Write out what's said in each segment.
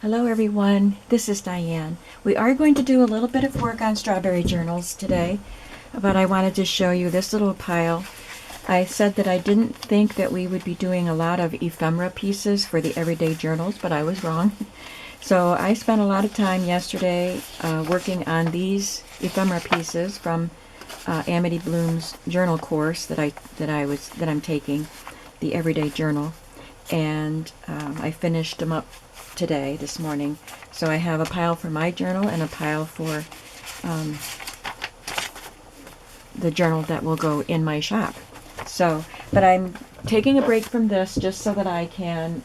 Hello everyone, this is Diane. We are going to do a little bit of work on strawberry journals today, but I wanted to show you this little pile. I said that I didn't think that we would be doing a lot of ephemera pieces for the everyday journals, but I was wrong. So I spent a lot of time yesterday working on these ephemera pieces from Amity Bloom's journal course that I'm taking, the Everyday Journal, and I finished them up today, this morning. So I have a pile for my journal and a pile for the journal that will go in my shop. So, but I'm taking a break from this just so that I can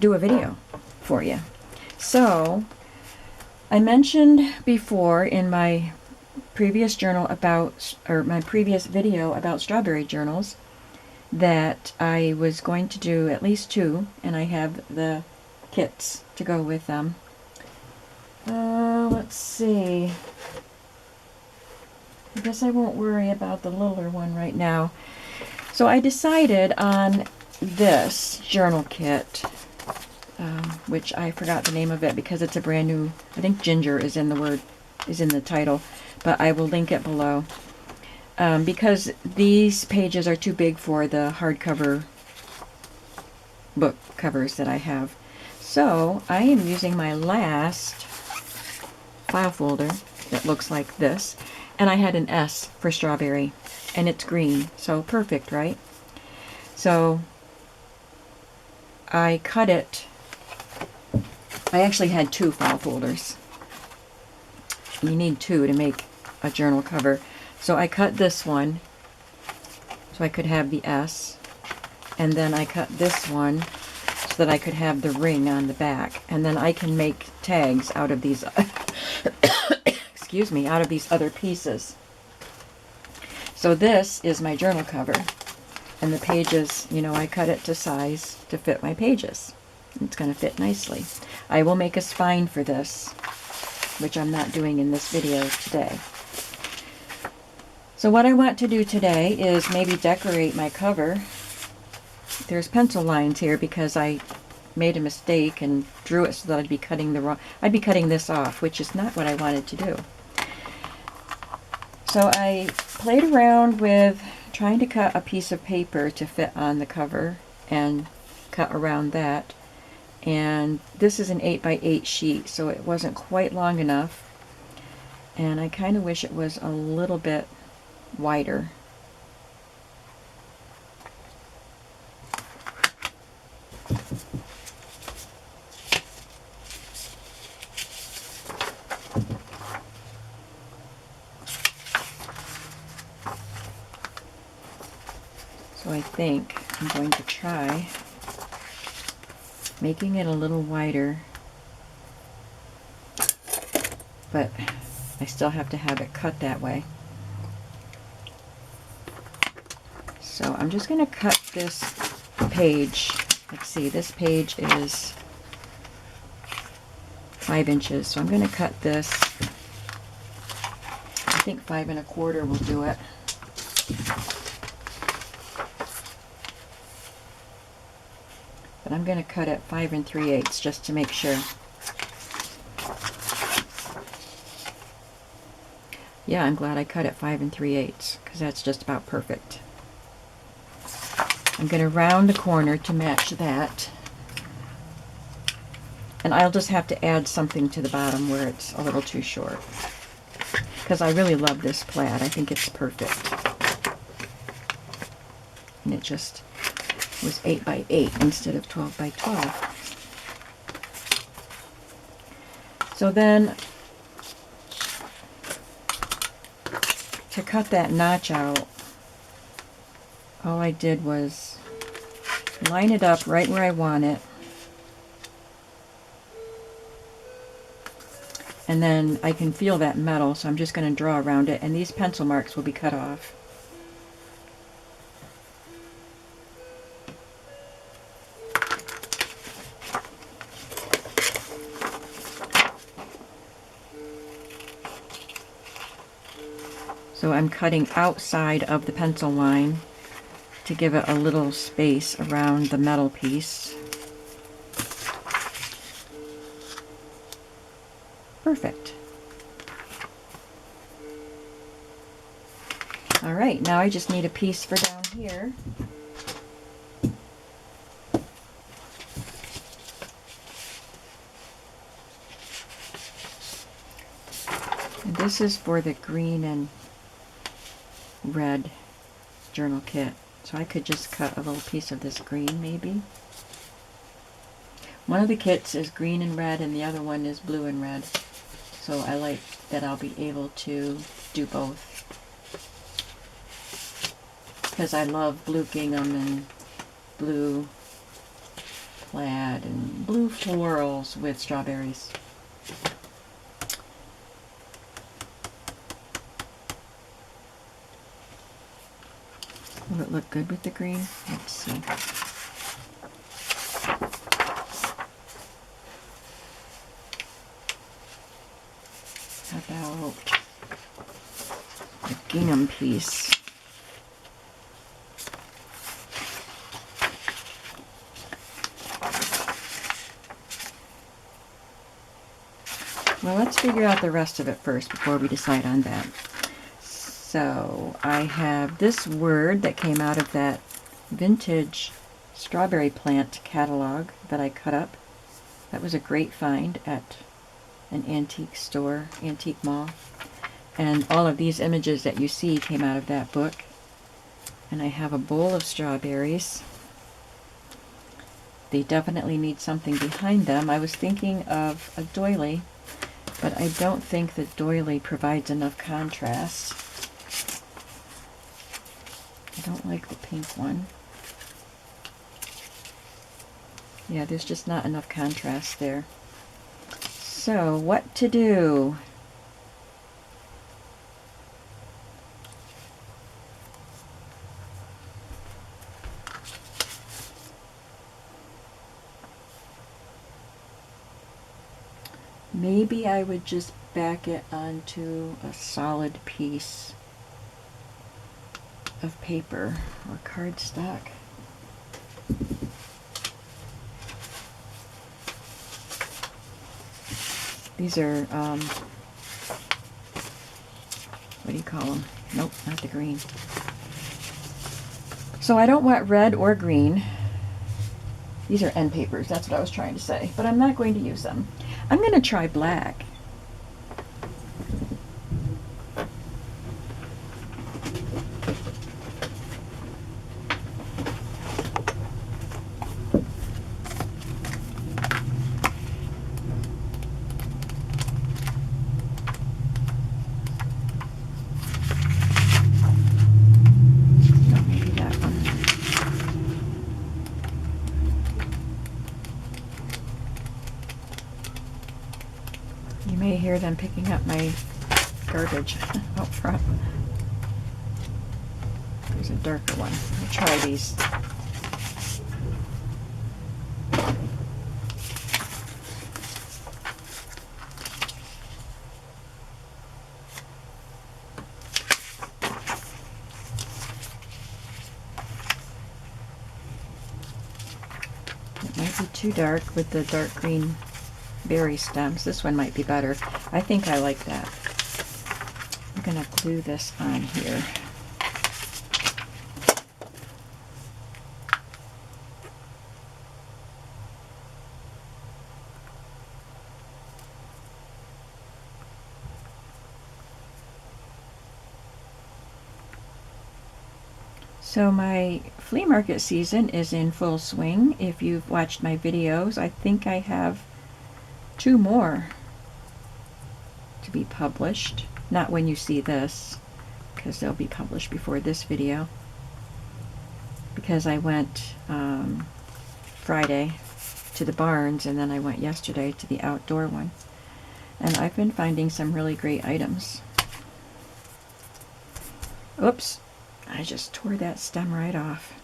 do a video for you. So, I mentioned before in my previous journal about, or my previous video about strawberry journals, that I was going to do at least two, and I have the kits to go with them. Let's see. I guess I won't worry about the littler one right now. So I decided on this journal kit, which I forgot the name of it because it's a brand new, I think ginger is in the title, but I will link it below. Because these pages are too big for the hardcover book covers that I have. So I am using my last file folder that looks like this, and I had an S for strawberry, and it's green, so perfect, right? So I cut it. I actually had two file folders. You need two to make a journal cover. So I cut this one so I could have the S, and then I cut this one so that I could have the ring on the back, and then I can make tags out of these excuse me, out of these other pieces. So this is my journal cover, and the pages, you know, I cut it to size to fit my pages. It's going to fit nicely. I will make a spine for this, which I'm not doing in this video today. So what I want to do today is maybe decorate my cover. There's pencil lines here because I made a mistake and drew it so that I'd be cutting this off, which is not what I wanted to do. So I played around with trying to cut a piece of paper to fit on the cover and cut around that. And this is an 8x8 sheet, so it wasn't quite long enough. And I kind of wish it was a little bit wider. So I think I'm going to try making it a little wider, but I still have to have it cut that way. So I'm just going to cut this page. Let's see, this page is 5 inches, so I'm going to cut this. I think 5 1/4 will do it. But I'm going to cut it 5 3/8 just to make sure. Yeah, I'm glad I cut it 5 3/8 because that's just about perfect. I'm going to round the corner to match that. And I'll just have to add something to the bottom where it's a little too short. Because I really love this plaid. I think it's perfect. And it just was 8x8 instead of 12x12. So then, to cut that notch out, all I did was line it up right where I want it. And then I can feel that metal, so I'm just going to draw around it, and these pencil marks will be cut off. So I'm cutting outside of the pencil line to give it a little space around the metal piece. Perfect. All right, now I just need a piece for down here. And this is for the green and red journal kit. So I could just cut a little piece of this green maybe. One of the kits is green and red and the other one is blue and red. So I like that I'll be able to do both. Because I love blue gingham and blue plaid and blue florals with strawberries. Will it look good with the green? Let's see. How about the gingham piece? Well, let's figure out the rest of it first before we decide on that. So I have this word that came out of that vintage strawberry plant catalog that I cut up. That was a great find at an antique store, antique mall. And all of these images that you see came out of that book. And I have a bowl of strawberries. They definitely need something behind them. I was thinking of a doily, but I don't think the doily provides enough contrast. I don't like the pink one. Yeah, there's just not enough contrast there. So, what to do? Maybe I would just back it onto a solid piece of paper or cardstock. These are, what do you call them? Nope, not the green. So I don't want red or green. These are end papers, that's what I was trying to say, but I'm not going to use them. I'm going to try black. You may hear them picking up my garbage out front. There's a darker one. I'll try these. It might be too dark with the dark green berry stems. This one might be better. I think I like that. I'm going to glue this on here. So my flea market season is in full swing. If you've watched my videos, I think I have 2 more to be published. Not when you see this, because they'll be published before this video. Because I went Friday to the Barnes, and then I went yesterday to the outdoor one. And I've been finding some really great items. Oops, I just tore that stem right off.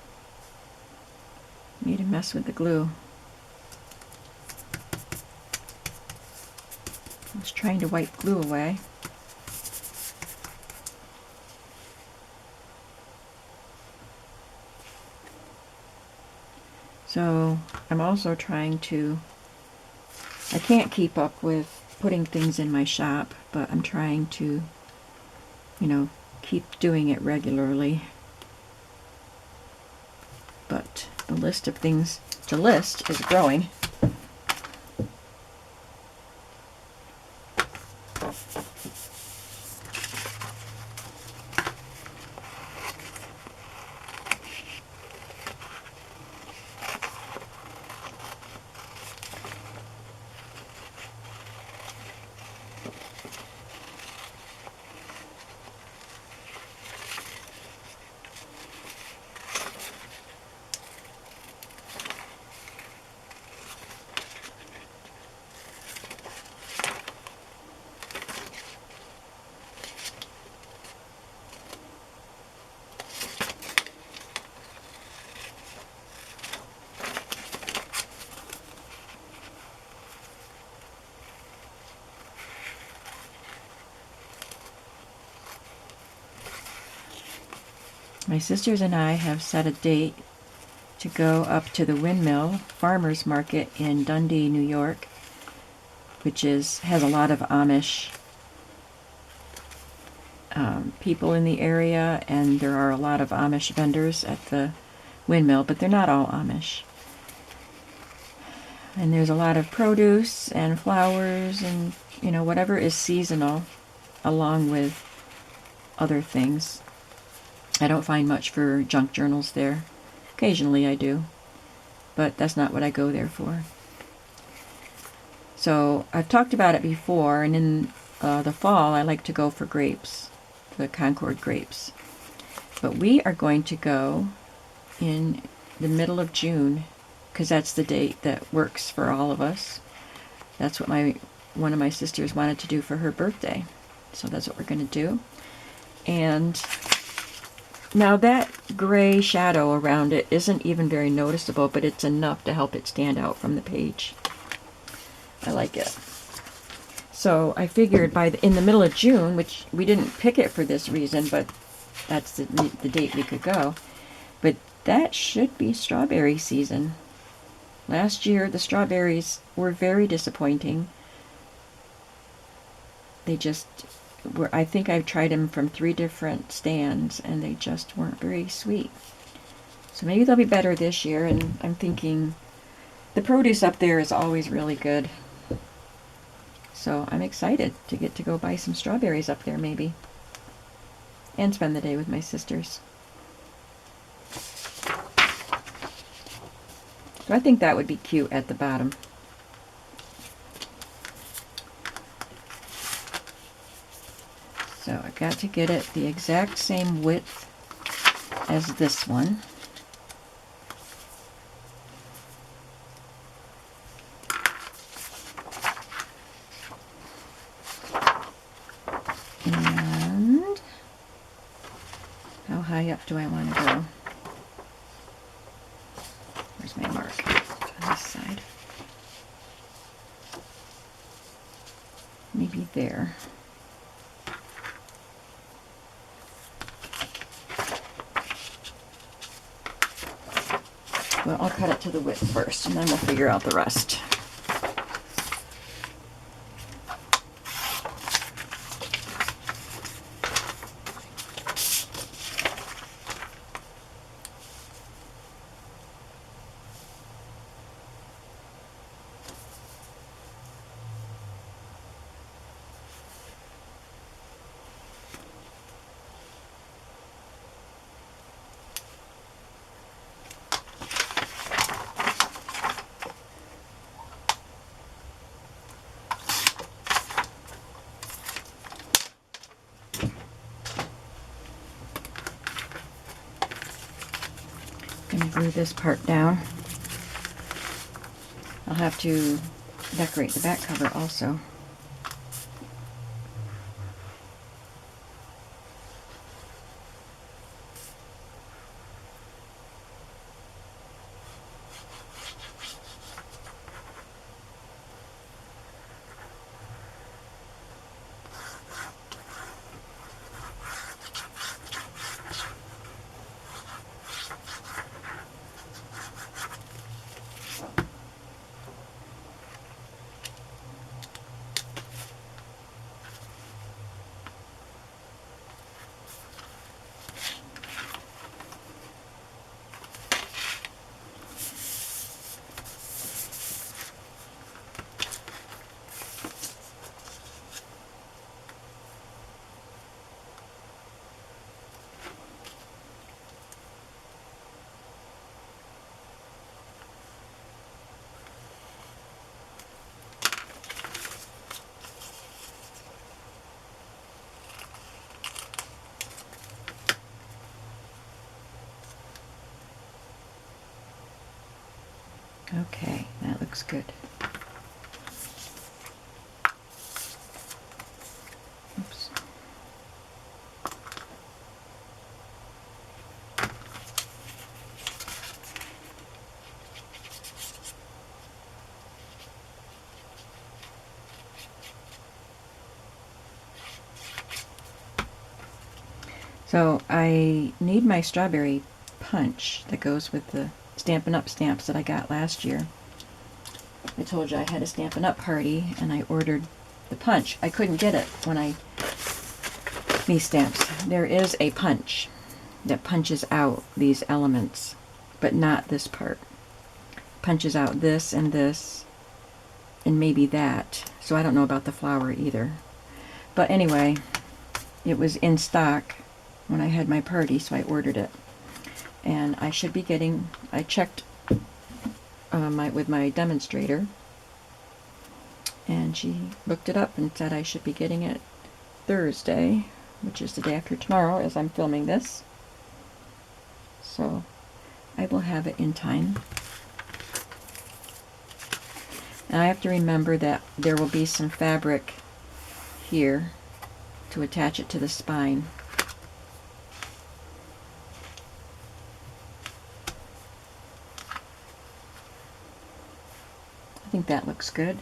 Made a mess with the glue. I was trying to wipe glue away. So I'm also trying to, I can't keep up with putting things in my shop, but I'm trying to, you know, keep doing it regularly. But the list of things to list is growing. My sisters and I have set a date to go up to the Windmill Farmers Market in Dundee, New York, which has a lot of Amish people in the area, and there are a lot of Amish vendors at the Windmill, but they're not all Amish. And there's a lot of produce and flowers and, you know, whatever is seasonal, along with other things. I don't find much for junk journals there. Occasionally I do, but that's not what I go there for. So I've talked about it before, and in the fall I like to go for grapes, the Concord grapes. But we are going to go in the middle of June, because that's the date that works for all of us. That's what one of my sisters wanted to do for her birthday. So that's what we're going to do. And now that gray shadow around it isn't even very noticeable, but it's enough to help it stand out from the page. I like it. So I figured in the middle of June, which we didn't pick it for this reason, but that's the date we could go. But that should be strawberry season. Last year, the strawberries were very disappointing. They just were, I think I've tried them from 3 different stands, and they just weren't very sweet. So maybe they'll be better this year, and I'm thinking the produce up there is always really good. So I'm excited to get to go buy some strawberries up there maybe, and spend the day with my sisters. So I think that would be cute at the bottom. So I got to get it the exact same width as this one. And how high up do I want to go? Where's my mark? On this side. Maybe there. Well, I'll cut it to the width first, and then we'll figure out the rest. Glue this part down. I'll have to decorate the back cover also. Okay, that looks good. Oops. So I need my strawberry punch that goes with the Stampin' Up! Stamps that I got last year. I told you I had a Stampin' Up! Party and I ordered the punch. I couldn't get it when I me stamps. There is a punch that punches out these elements, but not this part. Punches out this and maybe that. So I don't know about the flower either. But anyway, it was in stock when I had my party, so I ordered it. And I should be getting, I checked with my demonstrator, and she looked it up and said I should be getting it Thursday, which is the day after tomorrow as I'm filming this. So I will have it in time. And I have to remember that there will be some fabric here to attach it to the spine. I think that looks good.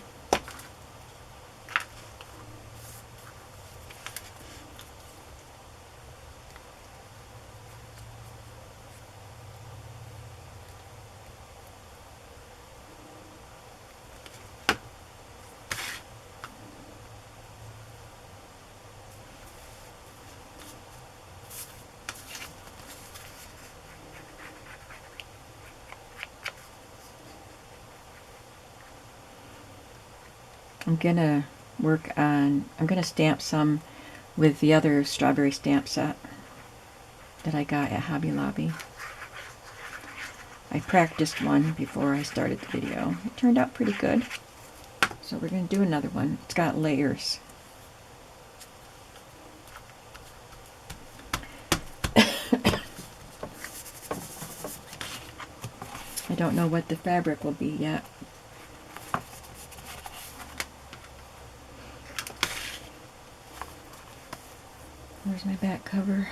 I'm gonna stamp some with the other strawberry stamp set that I got at Hobby Lobby. I practiced one before I started the video. It turned out pretty good. So we're gonna do another one. It's got layers. I don't know what the fabric will be yet. Where's my back cover?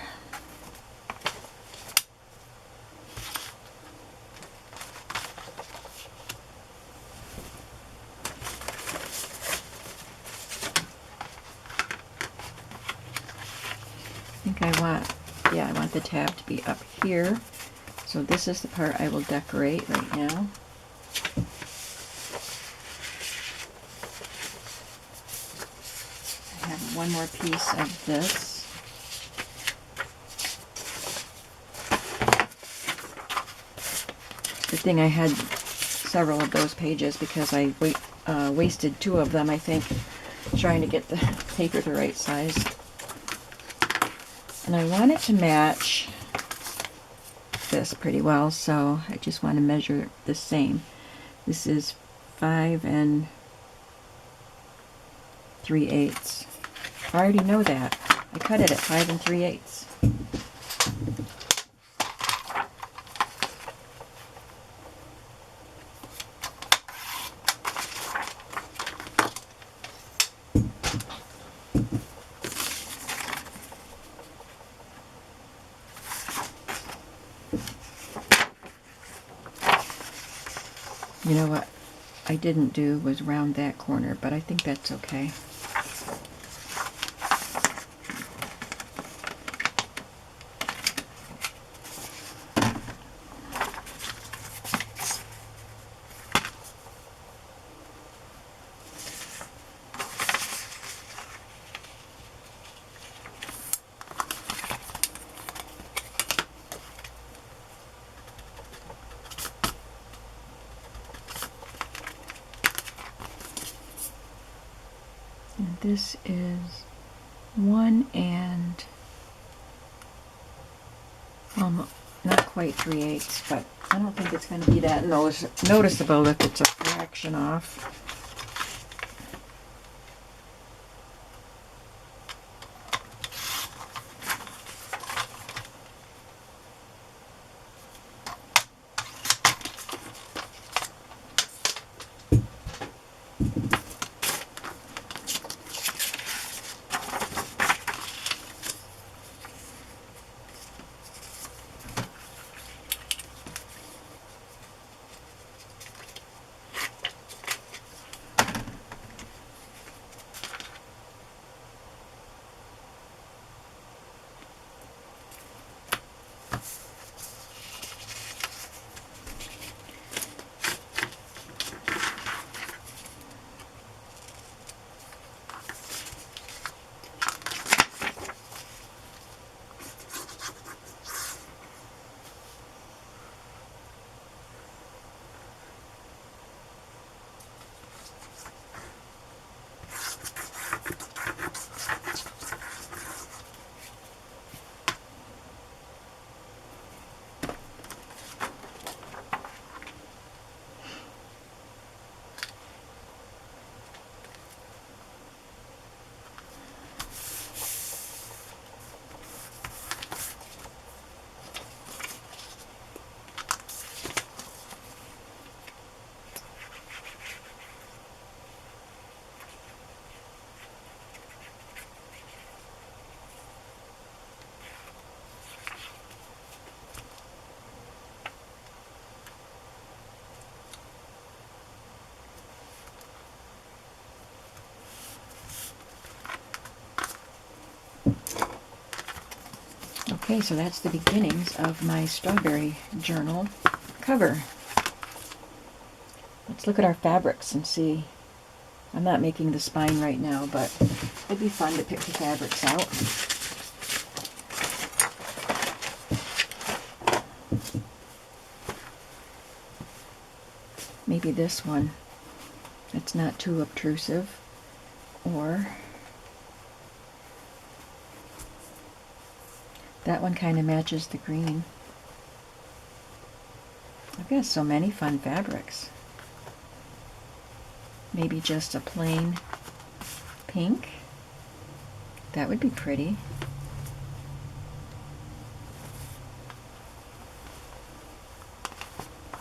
I want the tab to be up here. So this is the part I will decorate right now. I have one more piece of this. Good thing I had several of those pages because I wasted 2 of them, I think, trying to get the paper the right size. And I want it to match this pretty well, so I just want to measure the same. This is 5 3/8. I already know that. I cut it at 5 3/8. You know what I didn't do was round that corner, but I think that's okay. And this is 1 and not quite 3/8, but I don't think it's going to be that noticeable if it's a fraction off. Okay, so that's the beginnings of my strawberry journal cover. Let's look at our fabrics and see. I'm not making the spine right now, but it'd be fun to pick the fabrics out. Maybe this one. It's not too obtrusive. Or that one kind of matches the green. I've got so many fun fabrics. Maybe just a plain pink. That would be pretty.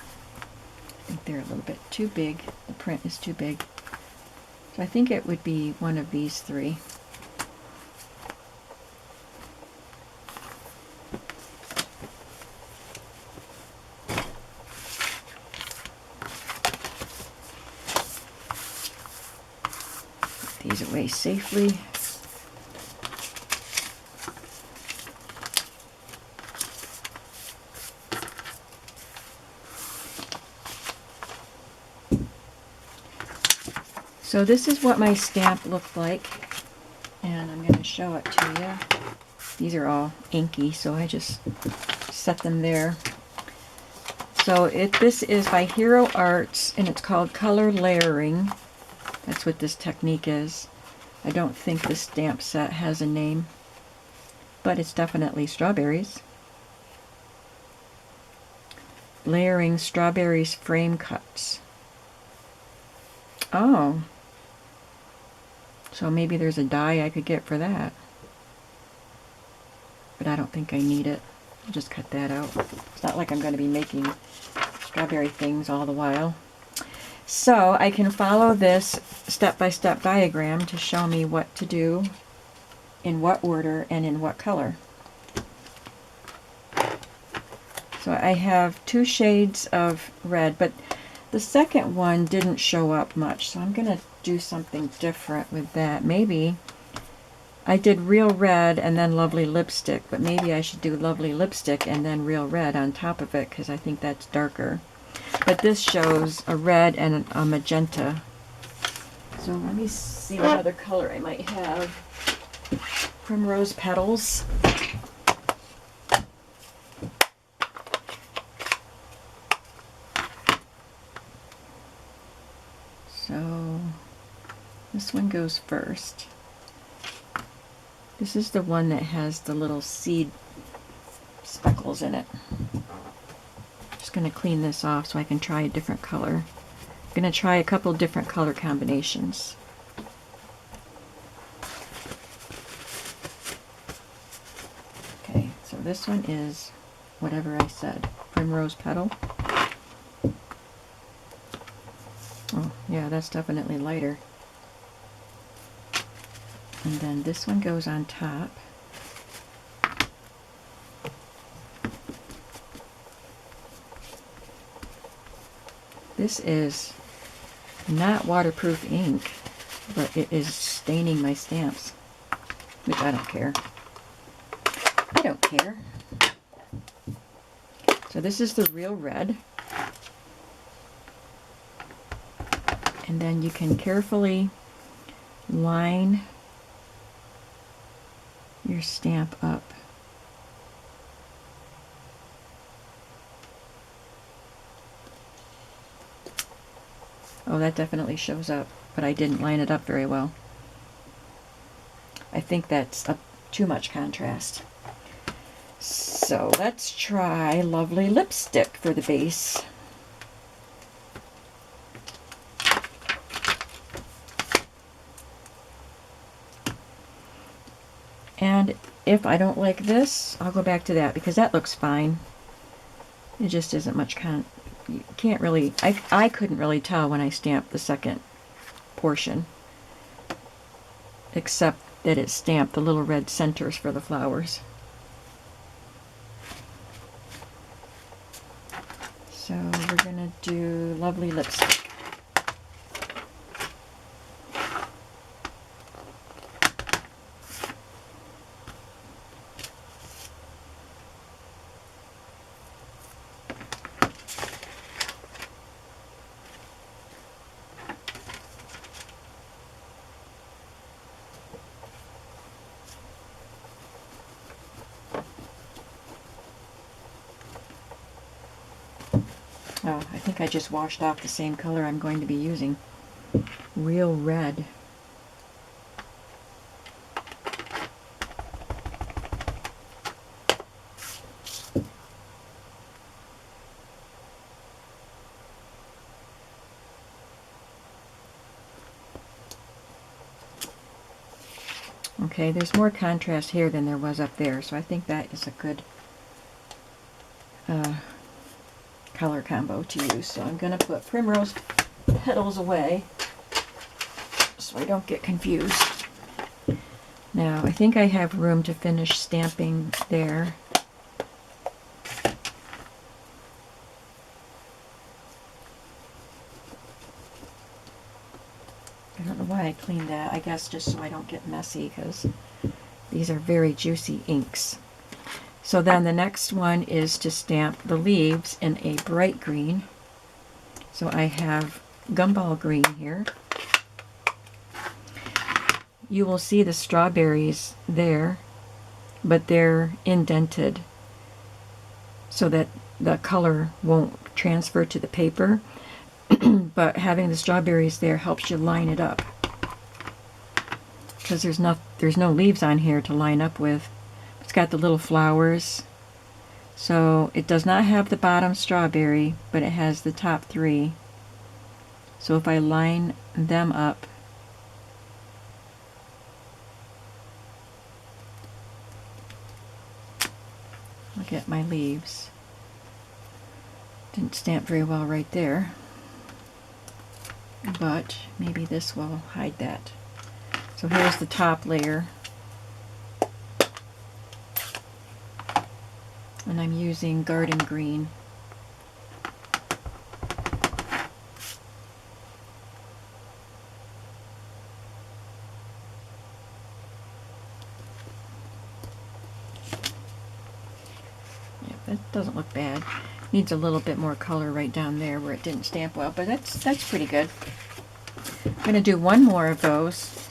I think they're a little bit too big. The print is too big. So I think it would be one of these three. Put these away safely. So this is what my stamp looked like, and I'm going to show it to you. These are all inky, so I just set them there. So this is by Hero Arts, and it's called Color Layering. That's what this technique is. I don't think this stamp set has a name, but it's definitely strawberries. Layering strawberries frame cuts. Oh. So maybe there's a die I could get for that. But I don't think I need it. I'll just cut that out. It's not like I'm going to be making strawberry things all the while. So I can follow this step-by-step diagram to show me what to do, in what order, and in what color. So I have 2 shades of red, but the second one didn't show up much, so I'm going to do something different with that. Maybe I did Real Red and then Lovely Lipstick, but maybe I should do Lovely Lipstick and then Real Red on top of it, because I think that's darker. But this shows a red and a magenta. So let me see what other color I might have. Primrose Petals. So this one goes first. This is the one that has the little seed speckles in it. Just going to clean this off so I can try a different color. I'm going to try a couple different color combinations. Okay, so this one is whatever I said, Primrose Petal. Oh, yeah, that's definitely lighter. And then this one goes on top. This is not waterproof ink, but it is staining my stamps, which I don't care. I don't care. So this is the Real Red. And then you can carefully line your stamp up. Oh, that definitely shows up, but I didn't line it up very well. I think that's too much contrast. So let's try Lovely Lipstick for the base. And if I don't like this, I'll go back to that because that looks fine. It just isn't much you can't really, I couldn't really tell when I stamped the second portion, except that it stamped the little red centers for the flowers. So we're gonna do Lovely Lipstick. Oh, I think I just washed off the same color I'm going to be using. Real Red. Okay, there's more contrast here than there was up there, so I think that is a good color combo to use. So I'm going to put Primrose Petals away so I don't get confused. Now, I think I have room to finish stamping there. I don't know why I cleaned that. I guess just so I don't get messy because these are very juicy inks. So then the next one is to stamp the leaves in a bright green. So I have Gumball Green here. You will see the strawberries there, but they're indented so that the color won't transfer to the paper. But having the strawberries there helps you line it up, because there's no leaves on here to line up with. It's got the little flowers. So it does not have the bottom strawberry, but it has the top three. So if I line them up, look at my leaves. Didn't stamp very well right there, but maybe this will hide that. So here's the top layer. And I'm using Garden Green. Yeah, that doesn't look bad. Needs a little bit more color right down there where it didn't stamp well, but that's pretty good. I'm going to do one more of those,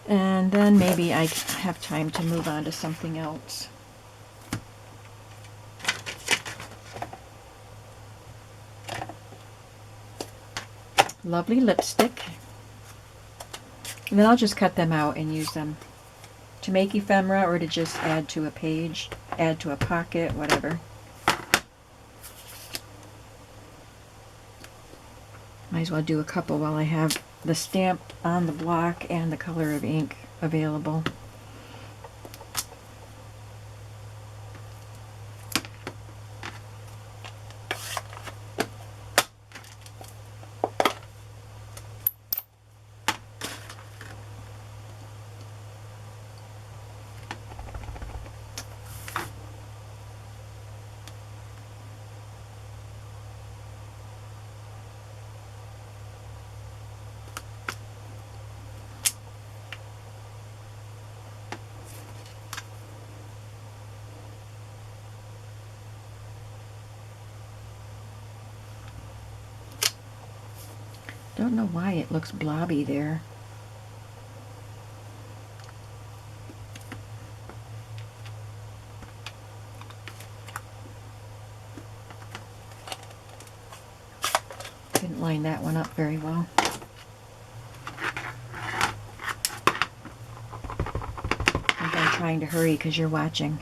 and then maybe I have time to move on to something else. Lovely Lipstick. And then I'll just cut them out and use them to make ephemera or to just add to a page, add to a pocket, whatever. Might as well do a couple while I have the stamp on the block and the color of ink available. Don't know why it looks blobby there. Didn't line that one up very well. I'm trying to hurry because you're watching.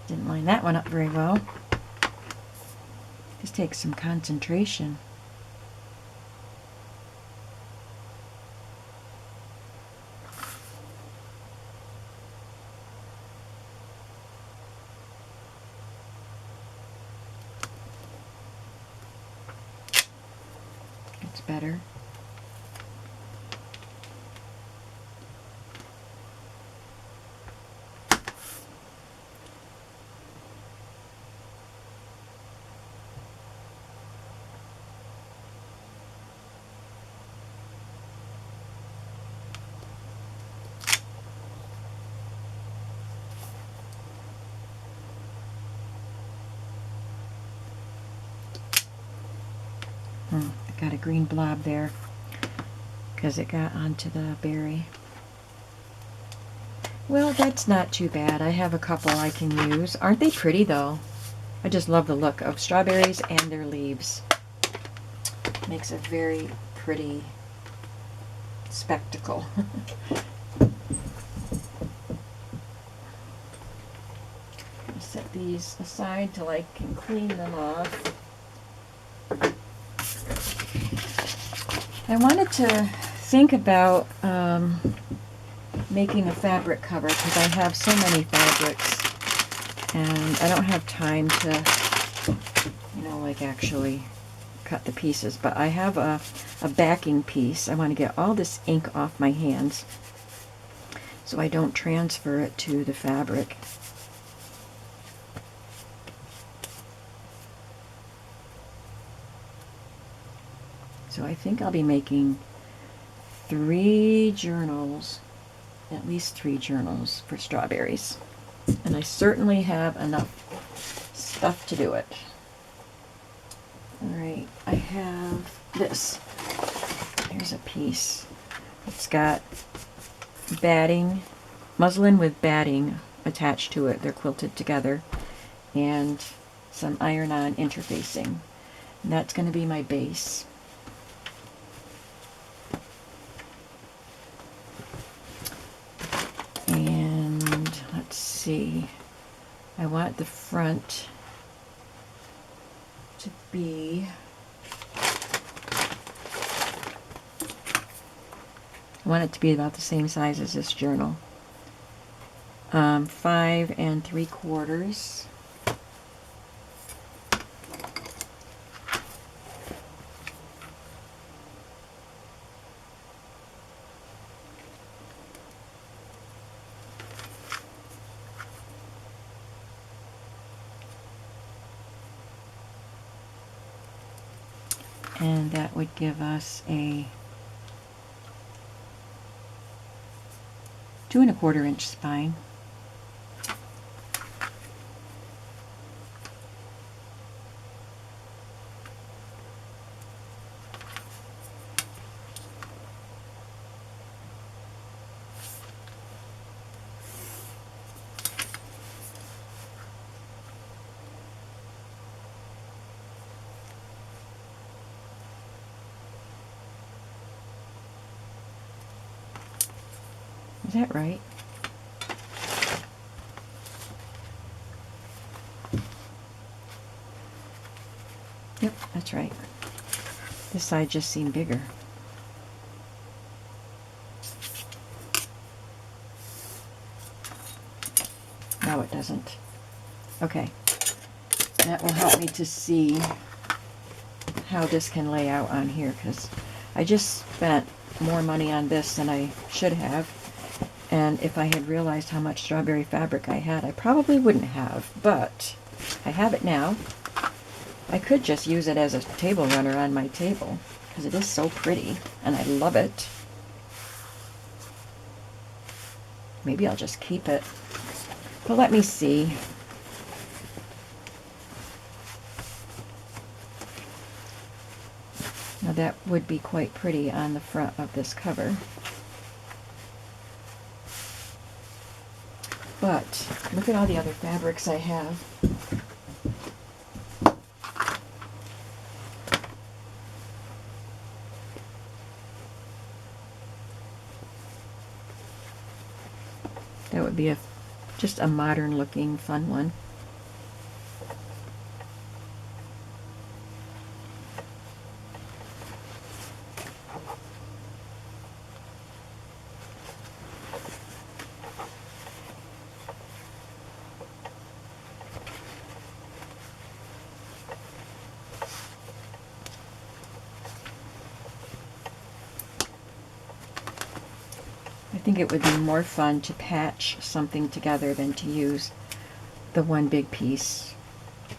Didn't line that one up very well. This takes some concentration. It's better. I got a green blob there because it got onto the berry. Well, that's not too bad. I have a couple I can use. Aren't they pretty though? I just love the look of strawberries and their leaves. Makes a very pretty spectacle. Set these aside till I can clean them off. I wanted to think about making a fabric cover because I have so many fabrics and I don't have time to, like actually cut the pieces. But I have a backing piece. I want to get all this ink off my hands so I don't transfer it to the fabric. So I think I'll be making 3 journals, at least 3 journals for strawberries. And I certainly have enough stuff to do it. Alright, I have this. Here's a piece. It's got batting, muslin with batting attached to it. They're quilted together. And some iron-on interfacing. And that's going to be my base. See, I want the front to be, I want it to be about the same size as this journal. 5 3/4. And that would give us a 2 1/4 inch spine. Is that right? Yep, that's right. This side just seemed bigger. No, it doesn't. Okay. That will help me to see how this can lay out on here, because I just spent more money on this than I should have. And if I had realized how much strawberry fabric I had, I probably wouldn't have. But I have it now. I could just use it as a table runner on my table, because it is so pretty, and I love it. Maybe I'll just keep it. But let me see. Now that would be quite pretty on the front of this cover. But look at all the other fabrics I have. That would be just a modern looking fun one. I think it would be more fun to patch something together than to use the one big piece,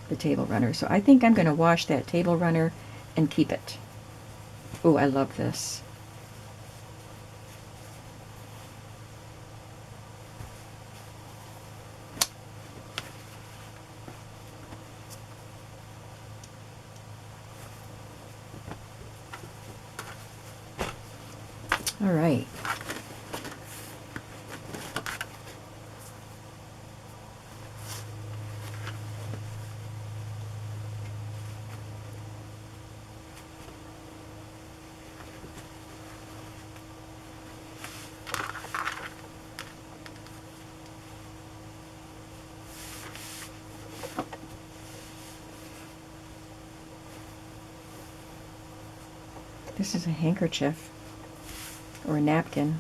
the table runner. So I think I'm going to wash that table runner and keep it. Oh, I love this. All right. This is a handkerchief or a napkin.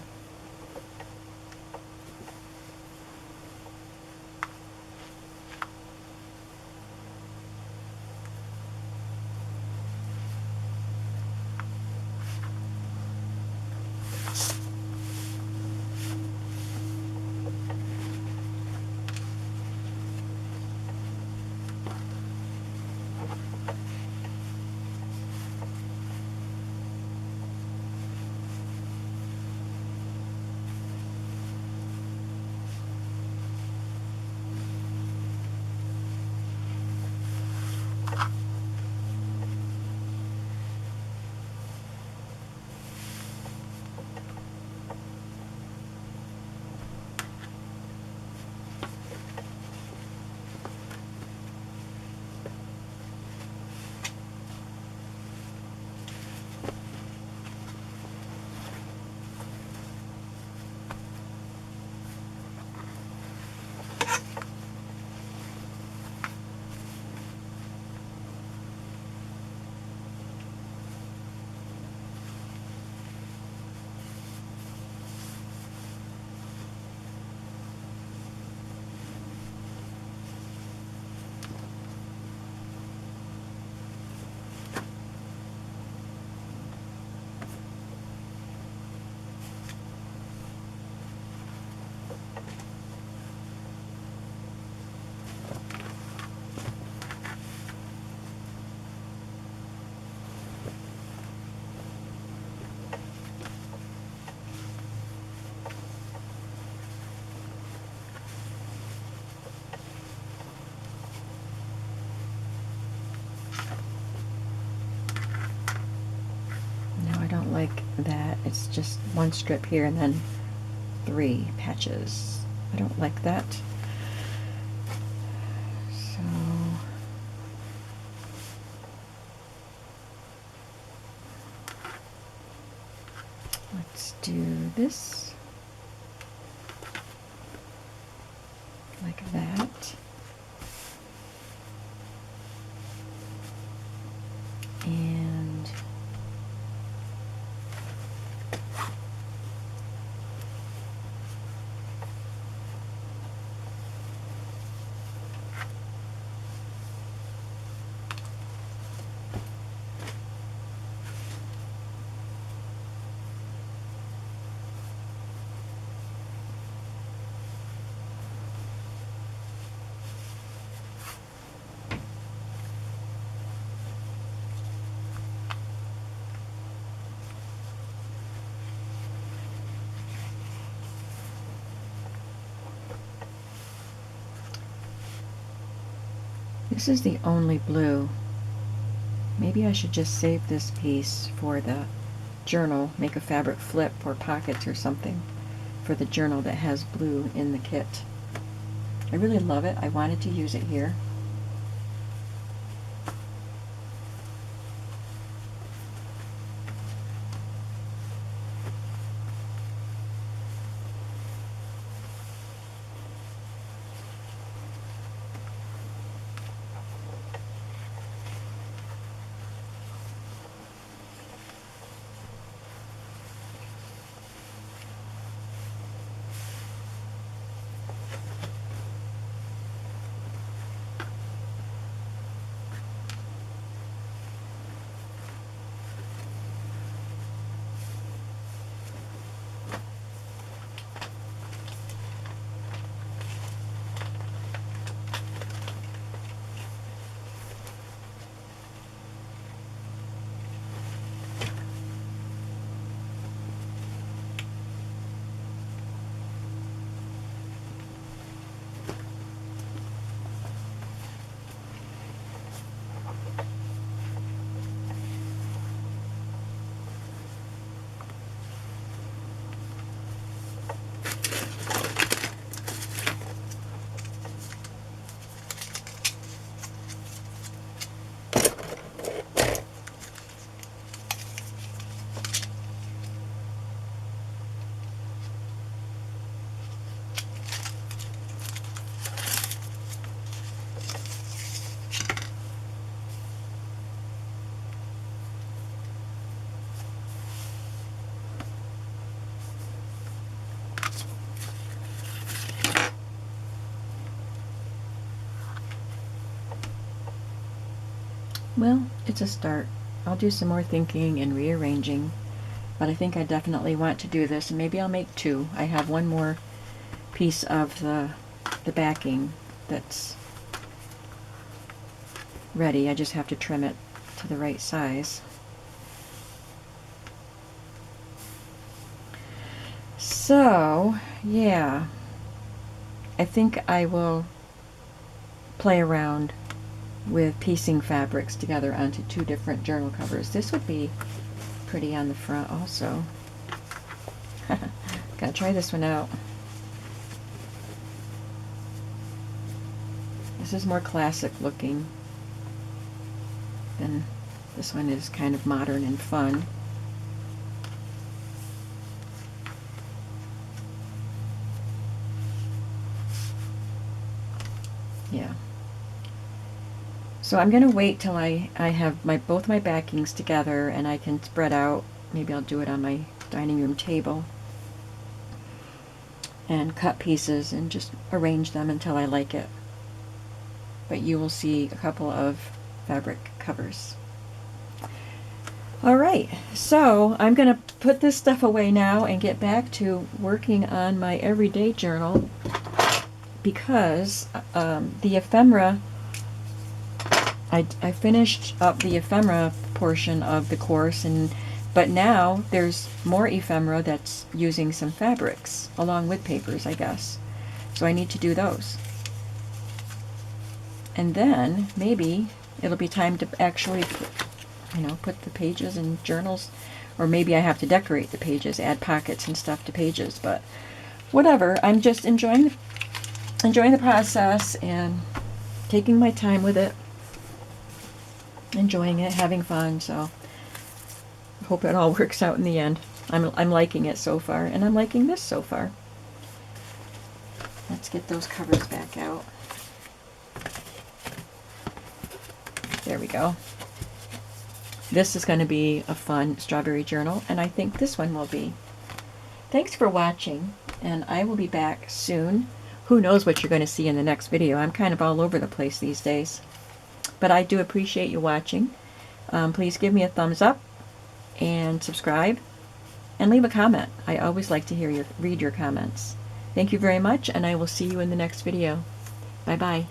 Like that. It's just one strip here and then 3 patches. I don't like that. So let's do this like that. And This is the only blue. Maybe I should just save this piece for the journal, make a fabric flip or pockets or something for the journal that has blue in the kit. I really love it. I wanted to use it here. Well, it's a start. I'll do some more thinking and rearranging, but I think I definitely want to do this, and maybe I'll make two. I have one more piece of the backing that's ready. I just have to trim it to the right size. So, yeah, I think I will play around with piecing fabrics together onto two different journal covers. This would be pretty on the front also. Gotta try this one out. This is more classic looking than this one is kind of modern and fun. Yeah. So I'm going to wait till I have both my backings together and I can spread out. Maybe I'll do it on my dining room table and cut pieces and just arrange them until I like it. But you will see a couple of fabric covers. All right, so I'm going to put this stuff away now and get back to working on my everyday journal, because the ephemera, I finished up the ephemera portion of the course, but now there's more ephemera that's using some fabrics along with papers, I guess. So I need to do those. And then maybe it'll be time to actually put the pages in journals, or maybe I have to decorate the pages, add pockets and stuff to pages, but whatever. I'm just enjoying the process and taking my time with it. Enjoying it, having fun, so I hope it all works out in the end. I'm liking it so far, and I'm liking this so far. Let's get those covers back out. There we go. This is going to be a fun strawberry journal, and I think this one will be. Thanks for watching, and I will be back soon. Who knows what you're going to see in the next video. I'm kind of all over the place these days. But I do appreciate you watching. Please give me a thumbs up and subscribe and leave a comment. I always like to read your comments. Thank you very much, and I will see you in the next video. Bye-bye.